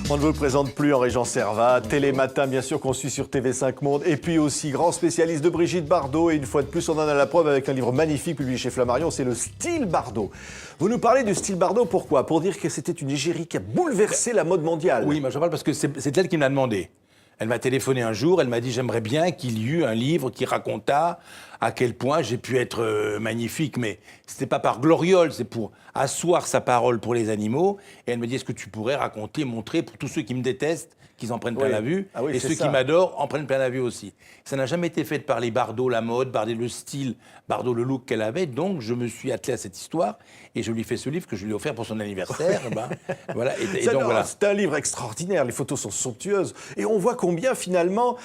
On ne vous le présente plus, Henri-Jean Servat. Télématin, bien sûr, qu'on suit sur TV5 Monde. Et puis aussi, grand spécialiste de Brigitte Bardot. Et une fois de plus, on en a la preuve avec un livre magnifique publié chez Flammarion. C'est le style Bardot. Vous nous parlez du style Bardot, pourquoi? Pour dire que c'était une égérie qui a bouleversé la mode mondiale. Oui, moi j'en parle parce que c'est elle qui me l'a demandé. Elle m'a téléphoné un jour, elle m'a dit « J'aimerais bien qu'il y eût un livre qui raconta à quel point j'ai pu être magnifique. » Mais c'était pas par gloriole, c'est pour asseoir sa parole pour les animaux. Et elle me dit « Est-ce que tu pourrais raconter, montrer pour tous ceux qui me détestent, qu'ils en prennent plein la vue, et ceux qui m'adorent en prennent plein la vue aussi. » Ça n'a jamais été fait de parler Bardot, la mode, Bardot, le style, Bardot, le look qu'elle avait. Donc je me suis attelé à cette histoire et je lui ai fait ce livre que je lui ai offert pour son anniversaire. Voilà. Voilà. C'est un livre extraordinaire, les photos sont somptueuses. Et on voit combien finalement,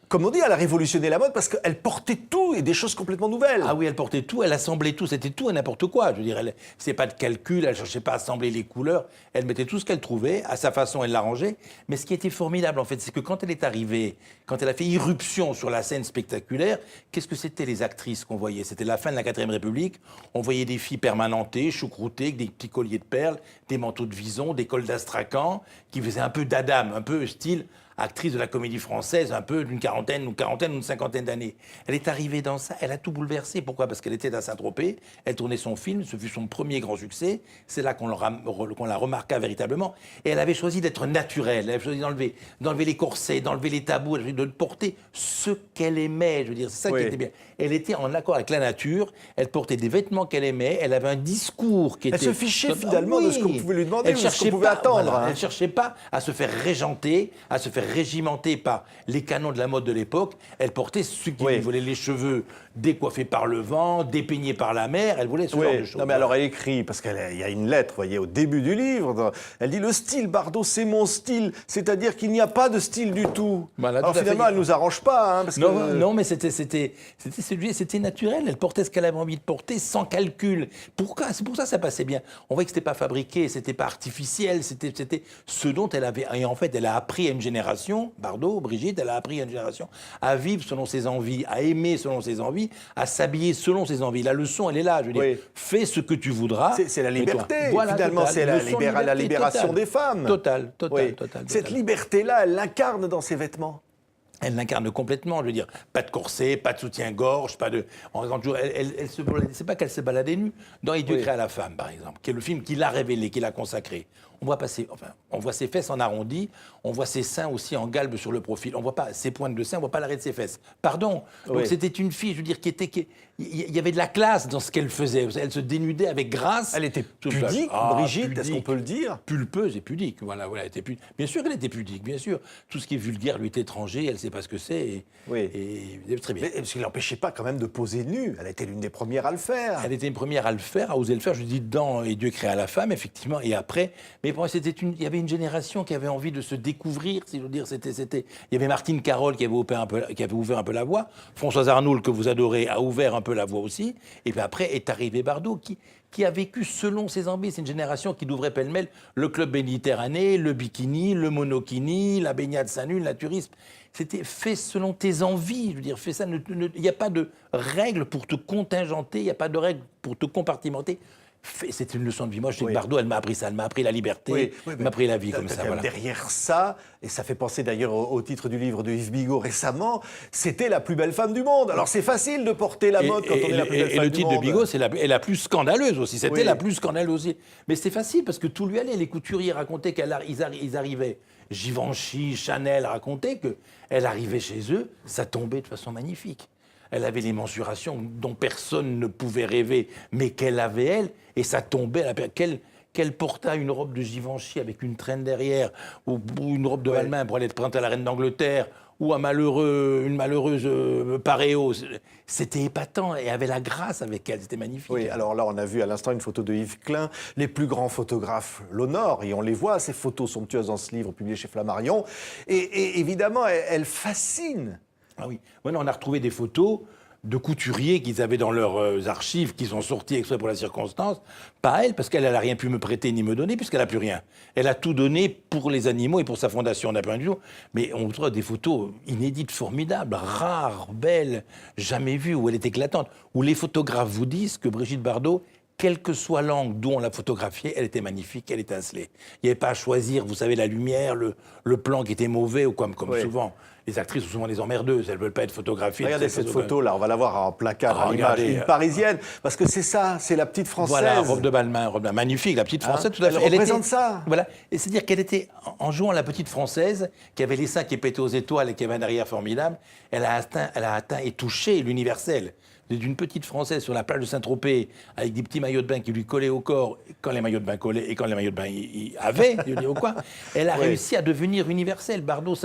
comme on dit, elle a révolutionné la mode parce qu'elle portait tout et des choses complètement nouvelles. Ah oui, elle portait tout, elle assemblait tout, c'était tout et n'importe quoi. Je veux dire, c'est pas de calcul, elle ne cherchait pas à assembler les couleurs, elle mettait tout ce qu'elle trouvait, à sa façon, elle l'arrangeait. Mais ce qui était formidable, en fait, c'est que quand elle est arrivée, quand elle a fait irruption sur la scène spectaculaire, qu'est-ce que c'était les actrices qu'on voyait? C'était la fin de la 4ème République, on voyait des filles permanentées, choucroutées, avec des petits colliers de perles, des manteaux de vison, des cols d'Astrakhan, qui faisaient un peu d'Adam, un peu style actrice de la comédie française, un peu d'une quarantaine, une cinquantaine d'années. Elle est arrivée dans ça, elle a tout bouleversé. Pourquoi? Parce qu'elle était à Saint-Tropez, elle tournait son film, ce fut son premier grand succès, c'est là qu'on la remarqua véritablement. Et elle avait choisi d'être naturelle, elle avait choisi d'enlever les corsets, d'enlever les tabous, de porter ce qu'elle aimait, je veux dire, c'est ça qui était bien. Elle était en accord avec la nature, elle portait des vêtements qu'elle aimait, elle avait un discours qui était... Elle se fichait finalement de ce qu'on pouvait lui demander ou de ce qu'on pouvait attendre. Voilà, elle ne cherchait pas à se faire régenter, à se faire régimentée par les canons de la mode de l'époque. Elle portait ceux qui lui voulaient les cheveux décoiffés par le vent, dépeignés par la mer. Elle voulait ce genre de choses. Non mais alors elle écrit, parce qu'il y a une lettre, vous voyez, au début du livre, elle dit « Le style Bardot, c'est mon style », c'est-à-dire qu'il n'y a pas de style du tout. Voilà, alors finalement, elle ne nous arrange pas. Hein, parce non, mais c'était naturel. Elle portait ce qu'elle avait envie de porter, sans calcul. Pourquoi? C'est pour ça que ça passait bien. On voyait que ce n'était pas fabriqué, ce n'était pas artificiel, c'était ce dont elle avait... Et en fait, elle a appris à une génération, Bardot, Brigitte, elle a appris à une génération à vivre selon ses envies, à aimer selon ses envies, à s'habiller selon ses envies. La leçon, elle est là. Je veux dire, fais ce que tu voudras. C'est la liberté, voilà, finalement, c'est la libération des femmes. Total. Cette liberté-là, elle l'incarne dans ses vêtements. Elle l'incarne complètement, je veux dire, pas de corset, pas de soutien-gorge, pas de... C'est pas qu'elle se baladait nue. Dans « Et Dieu créa la femme », par exemple, qui est le film qui l'a révélé, qui l'a consacré. On voit ses fesses en arrondi, on voit ses seins aussi en galbe sur le profil. On voit pas ses pointes de seins, on voit pas l'arrêt de ses fesses. Pardon. Donc c'était une fille, je veux dire, il y avait de la classe dans ce qu'elle faisait. Elle se dénudait avec grâce. Elle était pudique, Brigitte, est-ce qu'on peut le dire? Pulpeuse et pudique. Voilà, elle était pudique. Bien sûr qu'elle était pudique, bien sûr. Tout ce qui est vulgaire lui est étranger, elle sait pas ce que c'est. Et très bien. Mais parce qu'il n'empêchait pas quand même de poser nue. Elle était l'une des premières à le faire. Elle était une première à le faire, à oser le faire. Je dis dans « Et Dieu créa la femme », effectivement, et après. Mais pour moi, il y avait une génération qui avait envie de se découvrir, si je veux dire. Il y avait Martine Carole qui avait ouvert un peu la voie. Françoise Arnould, que vous adorez, a ouvert un peu la voie aussi. Et puis après est arrivé Bardot, qui a vécu selon ses envies. C'est une génération qui ouvrait pêle-mêle le club méditerranéen, le bikini, le monokini, la baignade seins nus, le naturisme. C'était fait selon tes envies. Je veux dire, fais ça. Il n'y a pas de règles pour te contingenter, il n'y a pas de règles pour te compartimenter. C'est une leçon de vie. Moi, je sais que Bardot, elle m'a appris ça. Elle m'a appris la liberté, elle m'a appris la vie comme ça. Voilà. Derrière ça, et ça fait penser d'ailleurs au titre du livre de Yves Bigot récemment, c'était la plus belle femme du monde. Alors c'est facile de porter la mode quand on est la plus belle femme du monde. Et le titre de Bigot, c'est la plus scandaleuse aussi. C'était la plus scandaleuse aussi. Mais c'était facile parce que tout lui allait. Les couturiers racontaient qu'ils arrivaient. Givenchy, Chanel racontaient qu'elle arrivait chez eux, ça tombait de façon magnifique. Elle avait les mensurations dont personne ne pouvait rêver, mais qu'elle avait, elle, et ça tombait. Qu'elle porta une robe de Givenchy avec une traîne derrière, ou une robe de Balmain pour aller te présenter à la reine d'Angleterre, ou une malheureuse paréo. C'était épatant, et avait la grâce avec elle, c'était magnifique. Oui, alors là, on a vu à l'instant une photo de Yves Klein. Les plus grands photographes l'honorent, et on les voit, ces photos somptueuses dans ce livre publié chez Flammarion. Et évidemment, elle fascine. Ah oui. Maintenant, on a retrouvé des photos de couturiers qu'ils avaient dans leurs archives, qui sont sortis exprès pour la circonstance. Pas elle, parce qu'elle n'a rien pu me prêter ni me donner, puisqu'elle n'a plus rien. Elle a tout donné pour les animaux et pour sa fondation, on n'a pas un jour. Mais on trouve des photos inédites, formidables, rares, belles, jamais vues, où elle est éclatante. Où les photographes vous disent que Brigitte Bardot quel que soit l'angle d'où on l'a photographiée, elle était magnifique, elle étincelait. Il n'y avait pas à choisir, vous savez, la lumière, le plan qui était mauvais, ou comme souvent. Les actrices sont souvent des emmerdeuses, elles ne veulent pas être photographiées. Regardez cette photo-là, on va la voir en placard à l'image. Une parisienne, parce que c'est ça, c'est la petite française. Voilà, robe de Balmain, magnifique, la petite française, tout à fait. Elle représente ça. Voilà, et c'est-à-dire qu'elle était, en jouant la petite française, qui avait les seins qui pétaient aux étoiles et qui avait un derrière formidable, elle a atteint et touché l'universel. D'une petite Française sur la plage de Saint-Tropez, avec des petits maillots de bain qui lui collaient au corps, quand les maillots de bain collaient et quand les maillots de bain y avaient, je dis, quoi, elle a réussi à devenir universelle. Bardot,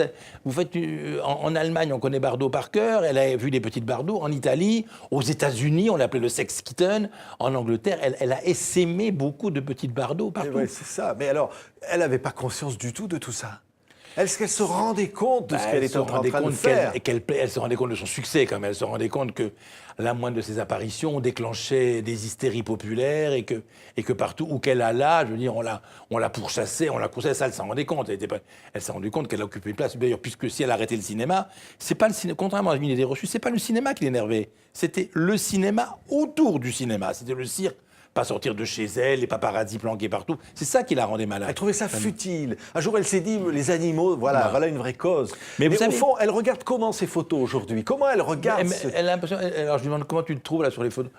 vous faites, en Allemagne, on connaît Bardot par cœur, elle a vu des petites Bardot, en Italie, aux États-Unis, on l'appelait le sex kitten, en Angleterre, elle a essaimé beaucoup de petites Bardot partout. Oui, c'est ça. Mais alors, elle n'avait pas conscience du tout de tout ça. Est-ce qu'elle se rendait compte de ce qu'elle était en train de faire? Elle se rendait compte de son succès, quand même. Elle se rendait compte que la moindre de ses apparitions déclenchait des hystéries populaires et que partout où qu'elle alla, je veux dire, on la pourchassait, on la coursait. Ça, elle s'en rendait compte. Elle s'est rendue compte qu'elle occupait une place. D'ailleurs, puisque si elle arrêtait le cinéma, c'est pas le cinéma, contrairement à une idée reçue, c'est pas le cinéma qui l'énervait. C'était le cinéma autour du cinéma. C'était le cirque. Pas sortir de chez elle, les paparazzis planqués partout. C'est ça qui la rendait malade. Elle trouvait ça futile. Un jour, elle s'est dit, les animaux, voilà une vraie cause. Mais vous au fond, elle regarde comment ces photos aujourd'hui? Comment elle regarde elle a l'impression. Alors je lui demande comment tu te trouves là sur les photos.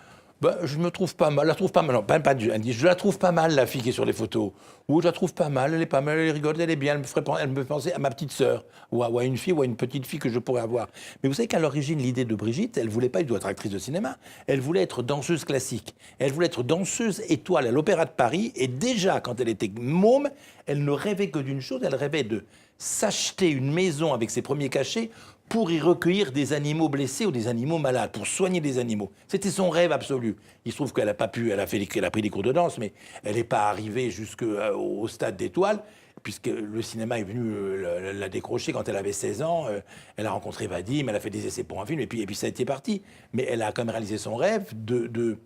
Je me trouve pas mal. Je la trouve pas mal. Non, pas du. Elle dit, je la trouve pas mal, la fille qui est sur les photos. Ou je la trouve pas mal, elle est pas mal, elle rigole, elle est bien. Elle me fait penser à ma petite sœur, ou à une fille, ou à une petite fille que je pourrais avoir. Mais vous savez qu'à l'origine, l'idée de Brigitte, elle voulait pas du tout être actrice de cinéma. Elle voulait être danseuse classique. Elle voulait être danseuse étoile à l'Opéra de Paris. Et déjà, quand elle était môme, elle ne rêvait que d'une chose. Elle rêvait de s'acheter une maison avec ses premiers cachets pour y recueillir des animaux blessés ou des animaux malades, pour soigner des animaux. C'était son rêve absolu. Il se trouve qu'elle n'a pas pu, elle a pris des cours de danse, mais elle n'est pas arrivée jusqu'au stade d'étoile, puisque le cinéma est venu la décrocher quand elle avait 16 ans. Elle a rencontré Vadim, elle a fait des essais pour un film, et puis ça a été parti. Mais elle a quand même réalisé son rêve de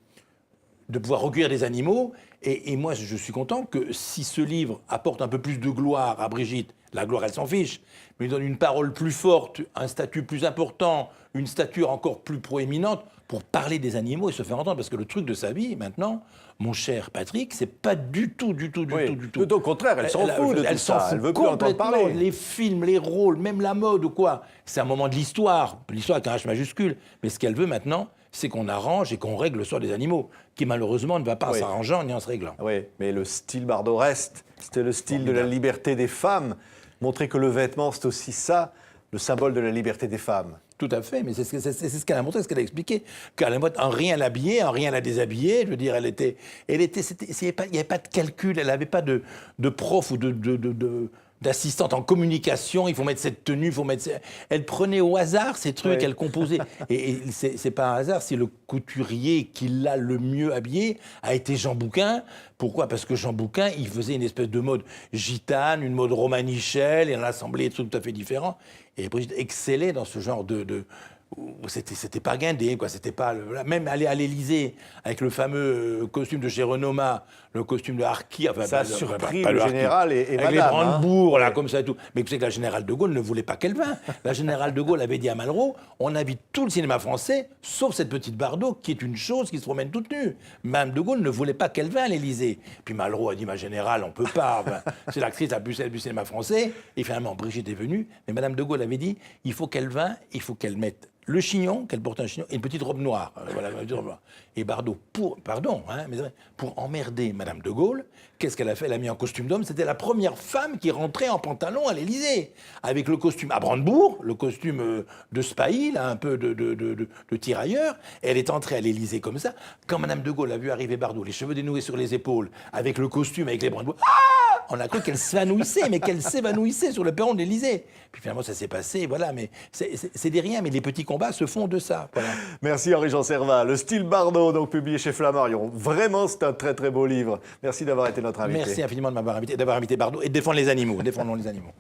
pouvoir recueillir des animaux. Et moi, je suis content que si ce livre apporte un peu plus de gloire à Brigitte, la gloire, elle s'en fiche, mais lui donne une parole plus forte, un statut plus important, une stature encore plus proéminente pour parler des animaux et se faire entendre. Parce que le truc de sa vie, maintenant, mon cher Patrick, c'est pas du tout. Tout au contraire, elle s'en fout de tout ça. Elle veut plus entendre parler. Les films, les rôles, même la mode ou quoi, c'est un moment de l'histoire. L'histoire avec un H majuscule. Mais ce qu'elle veut maintenant, c'est qu'on arrange et qu'on règle le sort des animaux, qui malheureusement ne va pas en s'arrangeant ni en se réglant. Oui, mais le style Bardot reste. C'était le style de la liberté des femmes. Montrer que le vêtement, c'est aussi ça, le symbole de la liberté des femmes. Tout à fait, mais c'est ce qu'elle a montré, ce qu'elle a expliqué. Qu'elle a montré en rien l'habiller, en rien la déshabiller. Je veux dire, il n'y avait pas de calcul, elle n'avait pas de prof ou d'assistante en communication, il faut mettre cette tenue, Elle prenait au hasard ces trucs, elle composait. Et c'est pas un hasard si le couturier qui l'a le mieux habillé a été Jean Bouquin. Pourquoi? Parce que Jean Bouquin, il faisait une espèce de mode gitane, une mode romanichelle, et en assemblait des trucs tout à fait différents. Et Brigitte excellait dans ce genre c'était pas guindé, quoi. C'était pas même aller à l'Élysée avec le fameux costume de chez Renoma, le costume de Harki. Enfin, ça a surpris le général et avec madame. Les brandebourgs, là, comme ça et tout. Mais vous savez que la générale de Gaulle ne voulait pas qu'elle vînt. La générale de Gaulle avait dit à Malraux, on invite tout le cinéma français, sauf cette petite Bardot, qui est une chose qui se promène toute nue. Madame de Gaulle ne voulait pas qu'elle vînt à l'Élysée. Puis Malraux a dit, ma générale, on peut pas. C'est l'actrice la plus célèbre du cinéma français. Et finalement, Brigitte est venue. Mais Madame de Gaulle avait dit, il faut qu'elle vînt, il faut qu'elle mette le chignon, qu'elle porte un chignon, et une petite robe noire. Voilà, et Bardot, pour emmerder Madame de Gaulle, qu'est-ce qu'elle a fait? Elle a mis un costume d'homme. C'était la première femme qui rentrait en pantalon à l'Élysée, avec le costume à Brandebourg, le costume de Spahi, là, un peu de tirailleur. Elle est entrée à l'Élysée comme ça. Quand Madame de Gaulle a vu arriver Bardot, les cheveux dénoués sur les épaules, avec le costume, avec les Brandebourgs, on a cru qu'elle s'évanouissait, mais qu'elle s'évanouissait sur le perron de l'Élysée. Puis finalement, ça s'est passé, voilà. Mais c'est des riens, mais les petits combats se font de ça. Voilà. Merci Henri-Jean Servat. Le style Bardot, donc publié chez Flammarion. Vraiment, c'est un très très beau livre. Merci d'avoir été notre invité. Merci infiniment de m'avoir invité, d'avoir invité Bardot et de défendre les animaux. Défendons les animaux.